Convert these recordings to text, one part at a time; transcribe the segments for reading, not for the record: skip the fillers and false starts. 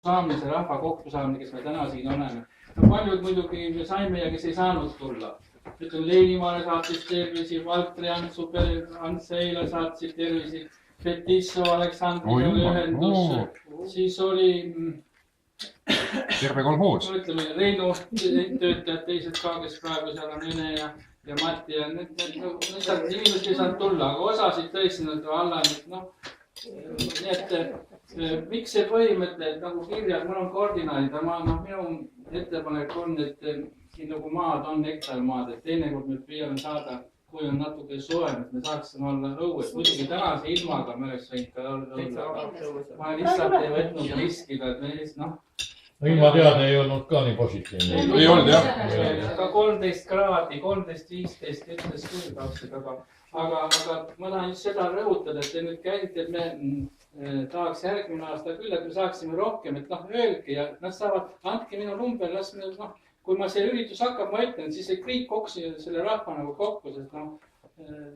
saamise rahva kokkusaamine, kes me täna siin oleme. Paljud muidugi me saime ja kes ei saanud tulla. Ütleme, Leenimaale saatis tervisi, Valtri Antseile saatis tervisi, Fetisso Aleksandrile ühendus, siis oli terve kolhoos. Ütleme, Reinu töötajad teised ka, kes praegu seal on Üne ja Mati ja inimesed ei saanud tulla, aga osasid tõesti nad vallanid, nii et miks see põhimõte, et nagu kirjad, mul on koordinaadid, minu ettepanek on, et siin nagu maad on hektarmaad, et teinekord me püüame saada, kui on natuke soem, et me saaksime olla õues. Muidugi tänase ilmaga me oleks võinud ka olla. Ma lihtsalt ei võtnud riskida, et me lihtsalt, ilmateade ei olnud ka nii positiivne. Ei olnud, jah. Ka 13 kraadi, 13-15 ütles küll kaused, aga ma tahan just seda rõhutada, et te nüüd käisite, et me tahaks järgmine aasta küll, et me saaksime rohkem, et öelge ja nad saavad, andke minu number, las me, kui ma see üritus hakkab, ma ütlen, siis ei kõik koksi selle rahva nagu kokku,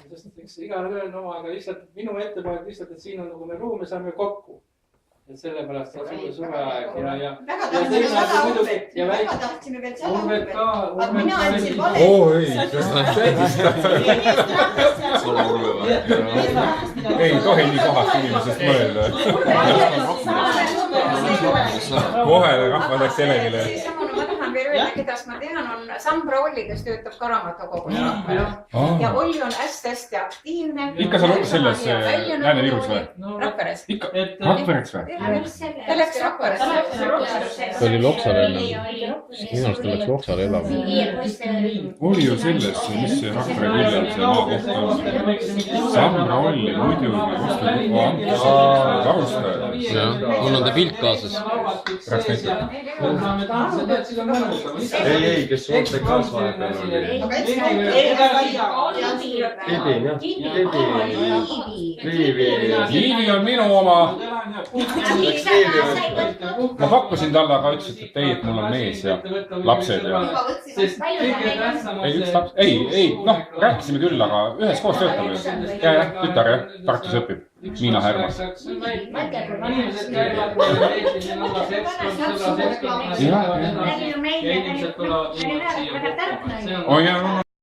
sest eks igal ühel oma, aga lihtsalt minu ettepanek lihtsalt, et siin on nagu me ruume saame kokku. Et sellepärast on suveaeg ja väga tahtsime veel seda Urvet ka, aga mina andsin vale. Ei tohi nii kohast inimesest mõelda. Kohele rahva läks Helenile. Ma tahan veel öelda, kedas ma tean, on Sambra Olli, kes töötab Karamata-kogus. Ja Olli on hästi aktiivne. Ikka seal selles Lääne-Virus või? Rakveres. Ikka Rakvereks või? Ta läks Rakveres. Ta oli Loksale elama. Minu arust ta läks Loksale elama. Oli ju selles, mis see Rakvere küljal see maakoht on. Sambra Olli muidugi, kus ta juba varustaja. Mul on ta pilt kaasas. Ei, kes on see kaasvahepeal oli. Liivi on minu oma. Ma pakkusin talle, aga ütlesid, et ei, et mul on mees ja lapsed ja... Ei, üks laps... Ei, rääkisime küll, aga ühes koos töötame. Ja, tütar jah, Tartus õpib. Miina Härmas. Inimesed käivad ja inimesed tulevad niimoodi siia kokku.